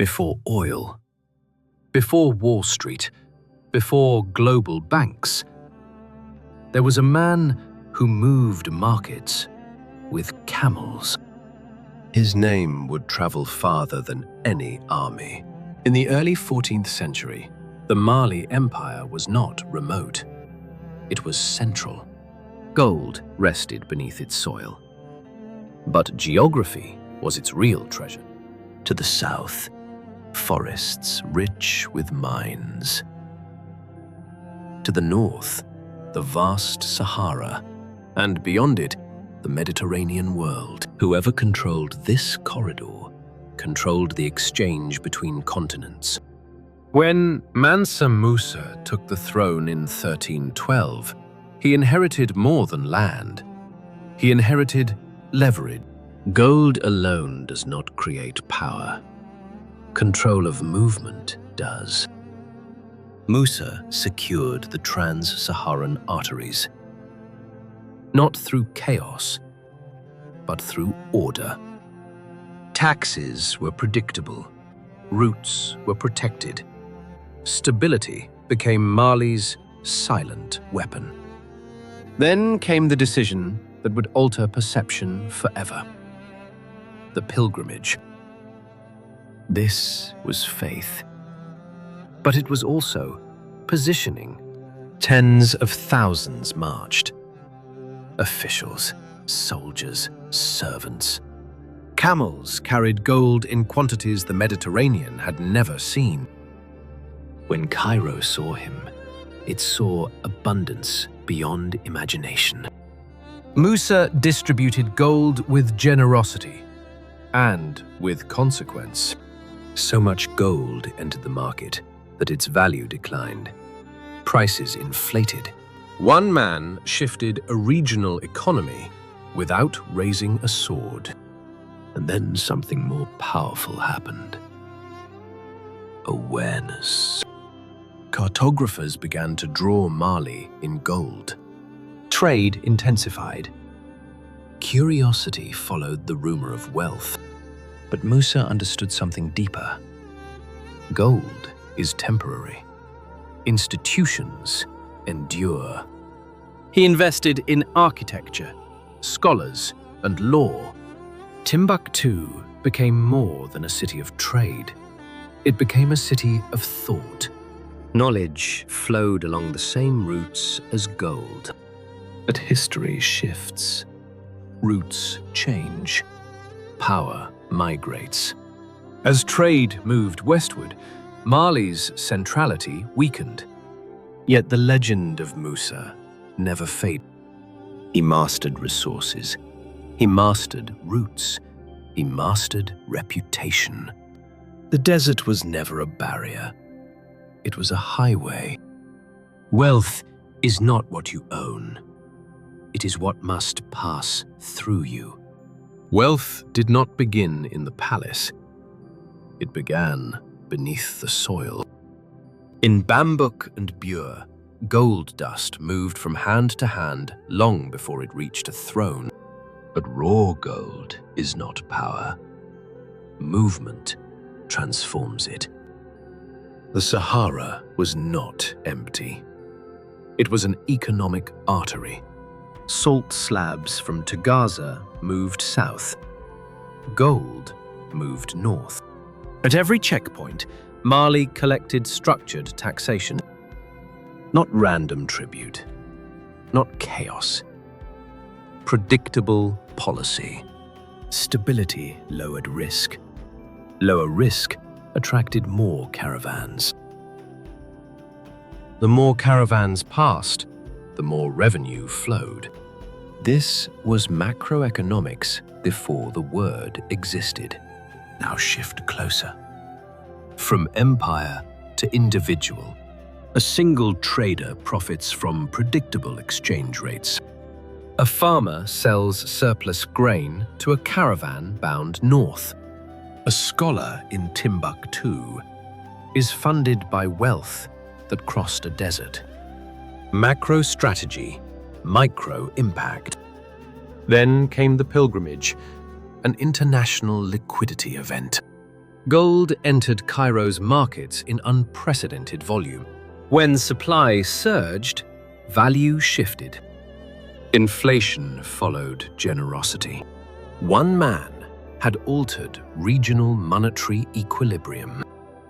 before oil, before Wall Street, before global banks. There was a man who moved markets with camels. His name would travel farther than any army. In the early 14th century, the Mali Empire was not remote. It was central. Gold rested beneath its soil. But geography was its real treasure. To the south, forests rich with mines. To the north, the vast Sahara, and beyond it, the Mediterranean world. Whoever controlled this corridor controlled the exchange between continents. When Mansa Musa took the throne in 1312, he inherited more than land. He inherited leverage. Gold alone does not create power. Control of movement does. Musa secured the trans-Saharan arteries, not through chaos, but through order. Taxes were predictable, routes were protected. Stability became Mali's silent weapon. Then came the decision that would alter perception forever. The pilgrimage. This was faith. But it was also positioning. Tens of thousands marched. Officials, soldiers, servants. Camels carried gold in quantities the Mediterranean had never seen. When Cairo saw him, it saw abundance beyond imagination. Musa distributed gold with generosity and with consequence. So much gold entered the market that its value declined. Prices inflated. One man shifted a regional economy without raising a sword. And then something more powerful happened. Awareness. Cartographers began to draw Mali in gold. Trade intensified. Curiosity followed the rumor of wealth. But Musa understood something deeper. Gold is temporary. Institutions endure. He invested in architecture, scholars, and law. Timbuktu became more than a city of trade. It became a city of thought. Knowledge flowed along the same routes as gold. But history shifts. Routes change. Power migrates. As trade moved westward, Mali's centrality weakened. Yet the legend of Musa never faded. He mastered resources. He mastered routes. He mastered reputation. The desert was never a barrier. It was a highway. Wealth is not what you own. It is what must pass through you. Wealth did not begin in the palace. It began beneath the soil. In Bambuk and Bure, gold dust moved from hand to hand long before it reached a throne. But raw gold is not power. Movement transforms it. The Sahara was not empty. It was an economic artery. Salt slabs from Tagaza moved south. Gold moved north. At every checkpoint, Mali collected structured taxation. Not random tribute, not chaos. Predictable policy. Stability lowered risk. Lower risk attracted more caravans. The more caravans passed, the more revenue flowed. This was macroeconomics before the word existed. Now shift closer. From empire to individual, a single trader profits from predictable exchange rates. A farmer sells surplus grain to a caravan bound north. A scholar in Timbuktu is funded by wealth that crossed a desert. Macro strategy, micro impact. Then came the pilgrimage, an international liquidity event. Gold entered Cairo's markets in unprecedented volume. When supply surged, value shifted. Inflation followed generosity. One man had altered regional monetary equilibrium,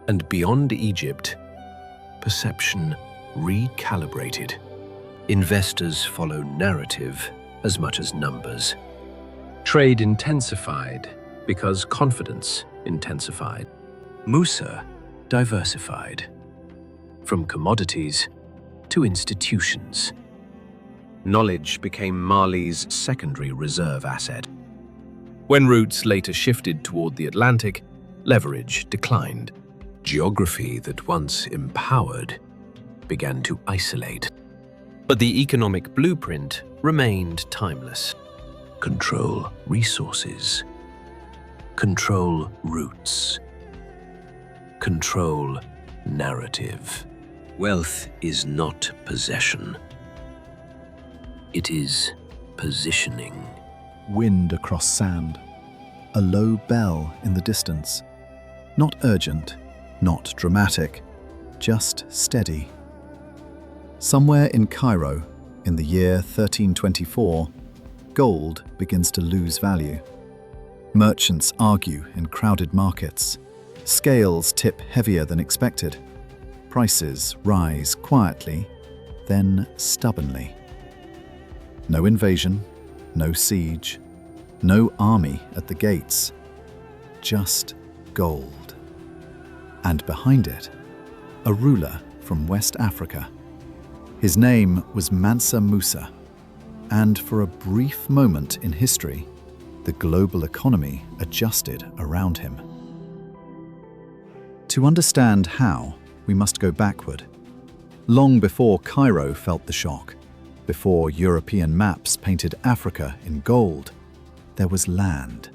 and beyond Egypt, perception recalibrated. Investors followed narrative as much as numbers. Trade intensified because confidence intensified. Musa diversified, from commodities to institutions. Knowledge became Mali's secondary reserve asset. When routes later shifted toward the Atlantic, leverage declined. Geography that once empowered began to isolate. But the economic blueprint remained timeless. Control resources. Control routes. Control narrative. Wealth is not possession. It is positioning. Wind across sand. A low bell in the distance. Not urgent, not dramatic, just steady. Somewhere in Cairo, in the year 1324, gold begins to lose value. Merchants argue in crowded markets. Scales tip heavier than expected. Prices rise quietly, then stubbornly. No invasion, no siege, no army at the gates. Just gold. And behind it, a ruler from West Africa. His name was Mansa Musa, and for a brief moment in history, the global economy adjusted around him. To understand how, we must go backward. Long before Cairo felt the shock, before European maps painted Africa in gold, there was land.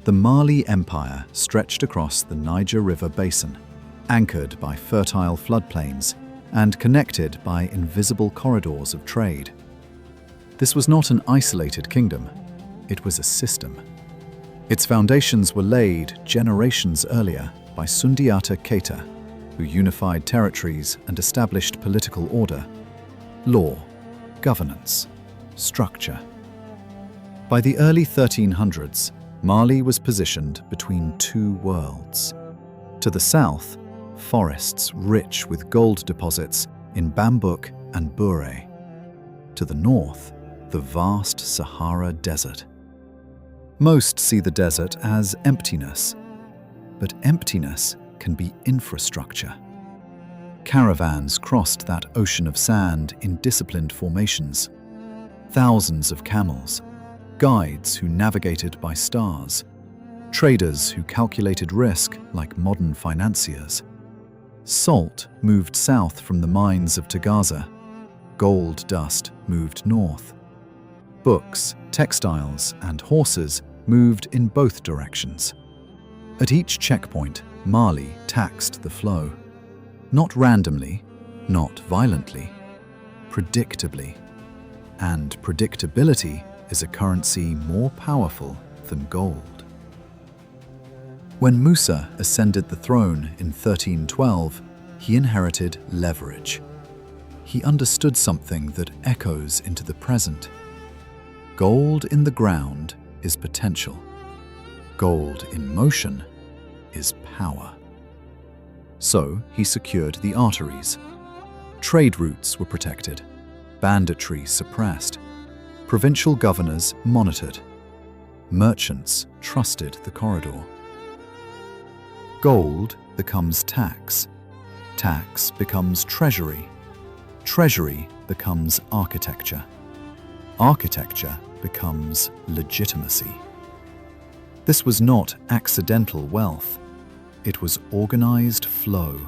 The Mali Empire stretched across the Niger River basin, anchored by fertile floodplains and connected by invisible corridors of trade. This was not an isolated kingdom, it was a system. Its foundations were laid generations earlier by Sundiata Keita, who unified territories and established political order, law, governance, structure. By the early 1300s, Mali was positioned between two worlds. To the south, forests rich with gold deposits in Bambuk and Bure. To the north, the vast Sahara Desert. Most see the desert as emptiness, but emptiness can be infrastructure. Caravans crossed that ocean of sand in disciplined formations. Thousands of camels, guides who navigated by stars, traders who calculated risk like modern financiers. Salt moved south from the mines of Tagaza. Gold dust moved north. Books, textiles, and horses moved in both directions. At each checkpoint, Mali taxed the flow. Not randomly, not violently, predictably. And predictability is a currency more powerful than gold. When Musa ascended the throne in 1312, he inherited leverage. He understood something that echoes into the present. Gold in the ground is potential. Gold in motion is power. So he secured the arteries. Trade routes were protected, banditry suppressed, provincial governors monitored, merchants trusted the corridor. Gold becomes tax, tax becomes treasury, treasury becomes architecture, architecture becomes legitimacy. This was not accidental wealth, it was organized flow.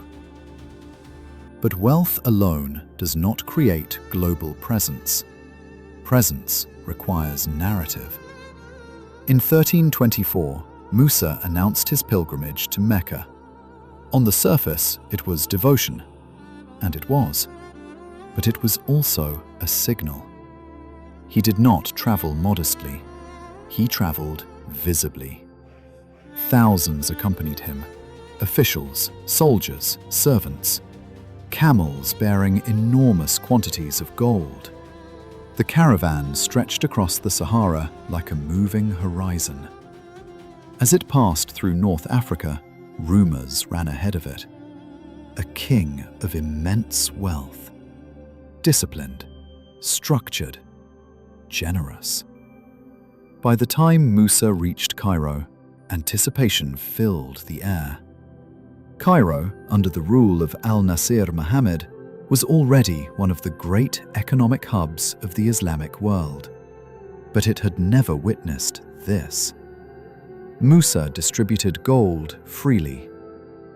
But wealth alone does not create global presence. Presence requires narrative. In 1324, Musa announced his pilgrimage to Mecca. On the surface, it was devotion, and it was. But it was also a signal. He did not travel modestly. He traveled visibly. Thousands accompanied him. Officials, soldiers, servants. Camels bearing enormous quantities of gold. The caravan stretched across the Sahara like a moving horizon. As it passed through North Africa, rumors ran ahead of it. A king of immense wealth. Disciplined, structured, generous. By the time Musa reached Cairo, anticipation filled the air. Cairo, under the rule of al-Nasir Muhammad, was already one of the great economic hubs of the Islamic world. But it had never witnessed this. Musa distributed gold freely,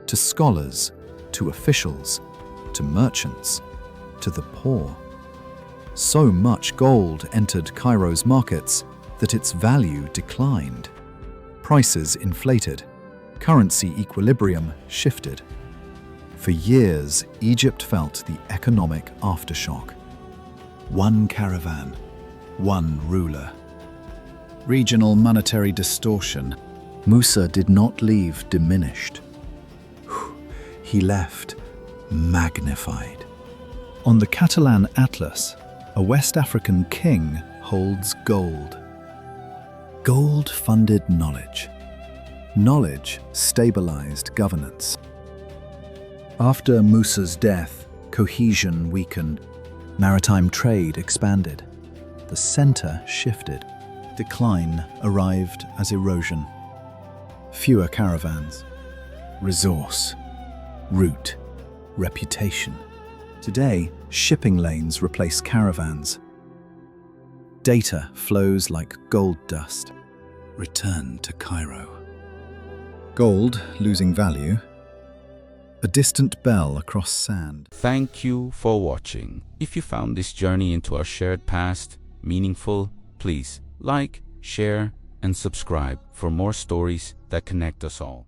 to scholars, to officials, to merchants, to the poor. So much gold entered Cairo's markets that its value declined. Prices inflated, currency equilibrium shifted. For years, Egypt felt the economic aftershock. One caravan, one ruler. Regional monetary distortion. Musa did not leave diminished. He left magnified. On the Catalan Atlas, a West African king holds gold. Gold funded knowledge. Knowledge stabilized governance. After Musa's death, cohesion weakened. Maritime trade expanded. The center shifted. Decline arrived as erosion. Fewer caravans. Resource. Route. Reputation. Today, shipping lanes replace caravans. Data flows like gold dust. Return to Cairo. Gold losing value. A distant bell across sand. Thank you for watching. If you found this journey into our shared past meaningful, please like, share, and subscribe for more stories that connect us all.